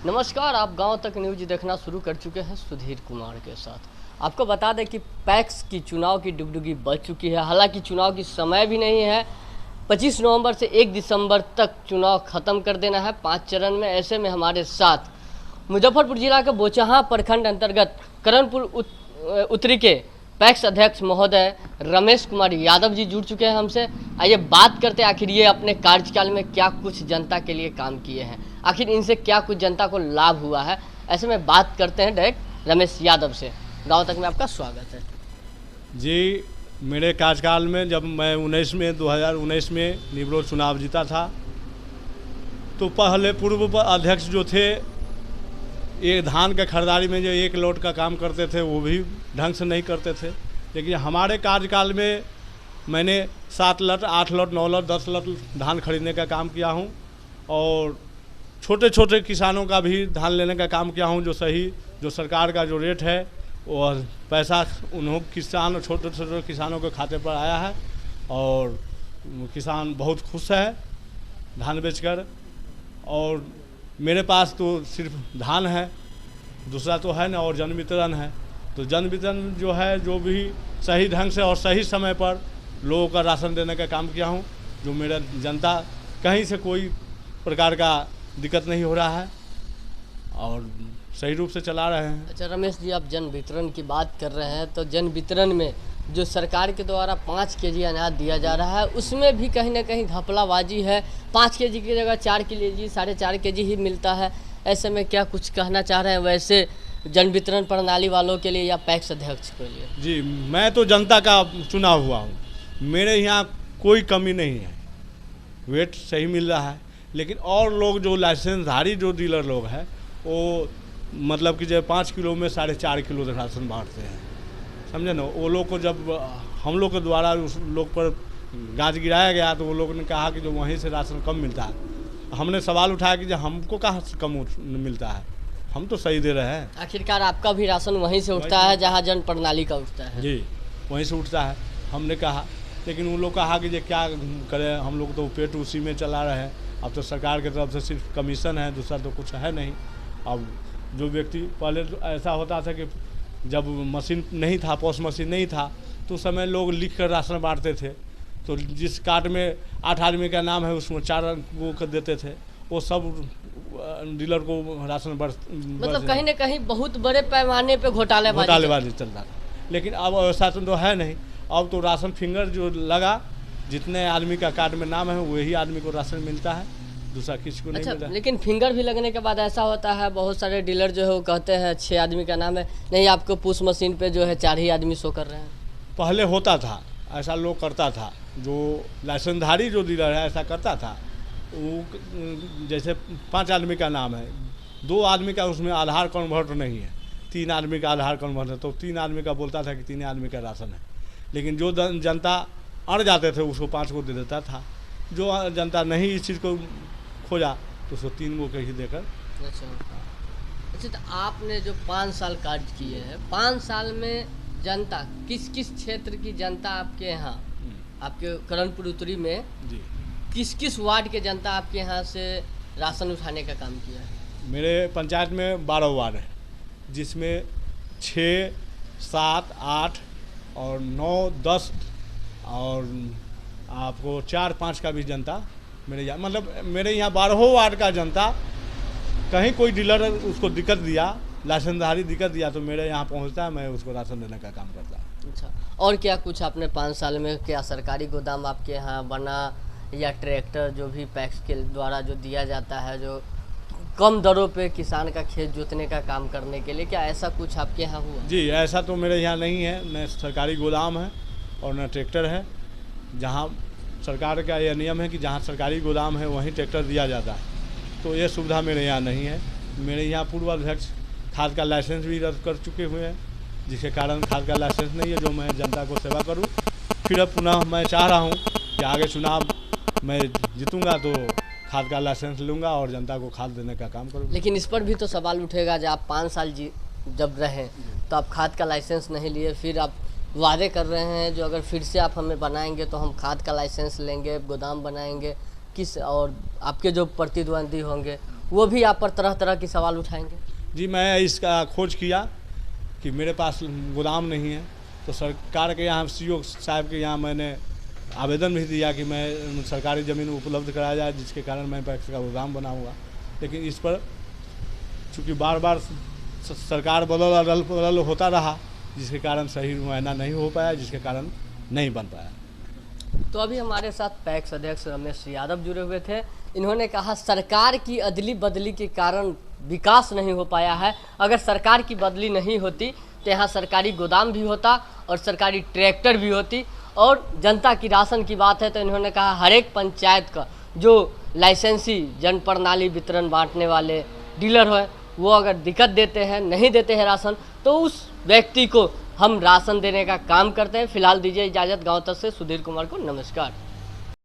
नमस्कार, आप गांव तक न्यूज देखना शुरू कर चुके हैं सुधीर कुमार के साथ। आपको बता दें कि पैक्स की चुनाव की डुगडुगी बज चुकी है। हालांकि चुनाव की समय भी नहीं है। 25 नवंबर से 1 दिसंबर तक चुनाव ख़त्म कर देना है 5 चरण में। ऐसे में हमारे साथ मुजफ्फरपुर जिला के बोचहां प्रखंड अंतर्गत करणपुर उत्तरी के पैक्स अध्यक्ष महोदय रमेश कुमार यादव जी जुड़ चुके हैं हमसे। आइए बात करते हैं आखिर ये अपने कार्यकाल में क्या कुछ जनता के लिए काम किए हैं, आखिर इनसे क्या कुछ जनता को लाभ हुआ है। ऐसे में बात करते हैं डायरेक्ट रमेश यादव से। गांव तक में आपका स्वागत है जी। मेरे कार्यकाल में जब मैं 2019 में निबरोल चुनाव जीता था तो पहले पूर्व अध्यक्ष जो थे ये धान के खरीदारी में जो 1 लॉट का काम करते थे वो भी ढंग से नहीं करते थे। लेकिन हमारे कार्यकाल में मैंने 7 लॉट 8 लॉट 9 लॉट 10 लॉट धान खरीदने का काम किया हूँ और छोटे छोटे किसानों का भी धान लेने का काम किया हूँ। जो सरकार का जो रेट है वो पैसा छोटे छोटे किसानों के खाते पर आया है और किसान बहुत खुश है धान बेचकर। और मेरे पास तो सिर्फ धान है, दूसरा तो है ना, और जन वितरण है। तो जन वितरण जो है जो भी सही ढंग से और सही समय पर लोगों का राशन देने का काम किया हूँ, जो मेरा जनता कहीं से कोई प्रकार का दिक्कत नहीं हो रहा है और सही रूप से चला रहे हैं। अच्छा रमेश जी, आप जन वितरण की बात कर रहे हैं तो जन वितरण में जो सरकार के द्वारा 5 केजी अनाज दिया जा रहा है उसमें भी कहीं ना कहीं घपलाबाजी है। 5 केजी की जगह 4 केजी 4.5 केजी ही मिलता है। ऐसे में क्या कुछ कहना चाह रहे हैं वैसे जन वितरण प्रणाली वालों के लिए या पैक्स अध्यक्ष के लिए? जी, मैं तो जनता का चुना हुआ हूँ, मेरे यहाँ कोई कमी नहीं है, वेट सही मिल रहा है। लेकिन और लोग जो लाइसेंसधारी जो डीलर लोग हैं वो मतलब कि जब 5 किलो में 4.5 किलो राशन बांटते हैं, समझे ना। वो लोग को जब हम लोग के द्वारा उस लोग पर गाज गिराया गया तो वो लोग ने कहा कि जो वहीं से राशन कम मिलता है। हमने सवाल उठाया कि जब हमको कहाँ से कम मिलता है, हम तो सही दे रहे हैं। आखिरकार आपका भी राशन वहीं से उठता है जहाँ जन प्रणाली का उठता है। जी, वहीं से उठता है। हमने कहा, लेकिन उन लोग कहा कि जो क्या करें, हम लोग तो पेट उसी में चला रहे हैं। अब तो सरकार की तरफ से सिर्फ कमीशन है, दूसरा तो कुछ है नहीं। अब जो व्यक्ति पहले तो ऐसा होता था कि जब मशीन नहीं था, पोस्ट मशीन नहीं था, तो उस समय लोग लिख कर राशन बांटते थे। तो जिस कार्ड में 8 आदमी का नाम है उसमें 4 वो कर देते थे, वो सब डीलर को राशन मतलब कहीं ना कहीं बहुत बड़े पैमाने पे घोटालेबाजी चल रहा था। लेकिन अब ऐसा तो है नहीं। अब तो राशन फिंगर जो लगा, जितने आदमी का कार्ड में नाम है वही आदमी को राशन मिलता है, दूसरा किसी को नहीं मिलता। लेकिन फिंगर भी लगने के बाद ऐसा होता है, बहुत सारे डीलर जो है वो कहते हैं 6 आदमी का नाम है, नहीं आपको पुश मशीन पे जो है 4 ही आदमी शो कर रहे हैं। पहले होता था, ऐसा लोग करता था, जो लाइसेंसधारी जो डीलर है ऐसा करता था। वो जैसे 5 आदमी का नाम है, 2 आदमी का उसमें आधार कन्वर्टर नहीं है, 3 आदमी का आधार कन्वर्टर, तो 3 आदमी का बोलता था कि 3 आदमी का राशन है। लेकिन जो जनता अड़ जाते थे उसको 5 को दे देता था। जो जनता नहीं इस चीज़ को खोजा तो उसको 3 को कहीं देकर। अच्छा, तो आपने जो 5 साल कार्य किए हैं, 5 साल में जनता किस किस क्षेत्र की जनता आपके यहाँ, आपके करणपुर उत्तरी में जी किस किस वार्ड के जनता आपके यहाँ से राशन उठाने का काम किया है? मेरे पंचायत में 12 वार्ड है, जिसमें 6, 7, 8 और 9, 10 और आपको 4, 5 का भी जनता मेरे यहाँ, मतलब मेरे यहाँ 12 वार्ड का जनता कहीं कोई डीलर उसको दिक्कत दिया, लाइसेंसधारी दिक्कत दिया तो मेरे यहाँ पहुँचता है, मैं उसको राशन देने का काम करता हूँ। अच्छा, और क्या कुछ आपने 5 साल में, क्या सरकारी गोदाम आपके यहाँ बना या ट्रैक्टर जो भी पैक्स के द्वारा जो दिया जाता है जो कम दरों पे किसान का खेत जोतने का काम करने के लिए, क्या ऐसा कुछ आपके यहाँ हुआ? जी, ऐसा तो मेरे यहाँ नहीं है, न सरकारी गोदाम है और न ट्रैक्टर है। जहाँ सरकार का यह नियम है कि जहाँ सरकारी गोदाम है वहीं ट्रैक्टर दिया जाता है, तो ये सुविधा मेरे यहाँ नहीं है। मेरे यहाँ पूर्व अध्यक्ष खाद का लाइसेंस भी रद्द कर चुके हुए हैं, जिसके कारण खाद का लाइसेंस नहीं है जो मैं जनता को सेवा करूँ। फिर अब पुनः मैं चाह रहा हूँ कि आगे चुनाव मैं जीतूँगा तो खाद का लाइसेंस लूँगा और जनता को खाद देने का काम करूँगा। लेकिन इस पर भी तो सवाल उठेगा, जब आप 5 साल जब रहे तो आप खाद का लाइसेंस नहीं लिए, फिर आप वादे कर रहे हैं जो अगर फिर से आप हमें बनाएंगे तो हम खाद का लाइसेंस लेंगे, गोदाम बनाएंगे, किस और आपके जो प्रतिद्वंदी होंगे वो भी आप पर तरह तरह के सवाल उठाएंगे। जी, मैं इसका खोज किया कि मेरे पास गोदाम नहीं है, तो सरकार के यहाँ CO साहब के यहाँ मैंने आवेदन भी दिया कि मैं सरकारी ज़मीन उपलब्ध कराया जाए, जिसके कारण मैं पैक्स का गोदाम बनाऊँगा। लेकिन इस पर चूँकि बार बार सरकार बदल होता रहा, जिसके कारण सही मुआयना नहीं हो पाया, जिसके कारण नहीं बन पाया। तो अभी हमारे साथ पैक्स अध्यक्ष रमेश यादव जुड़े हुए थे। इन्होंने कहा सरकार की अदली बदली के कारण विकास नहीं हो पाया है। अगर सरकार की बदली नहीं होती तो यहाँ सरकारी गोदाम भी होता और सरकारी ट्रैक्टर भी होती। और जनता की राशन की बात है तो इन्होंने कहा हर एक पंचायत का जो लाइसेंसी जन प्रणाली वितरण बांटने वाले डीलर है, वो अगर दिक्कत देते हैं, नहीं देते हैं राशन, तो उस व्यक्ति को हम राशन देने का काम करते हैं। फिलहाल दीजिए इजाज़त। गाँव तक से सुधीर कुमार को नमस्कार।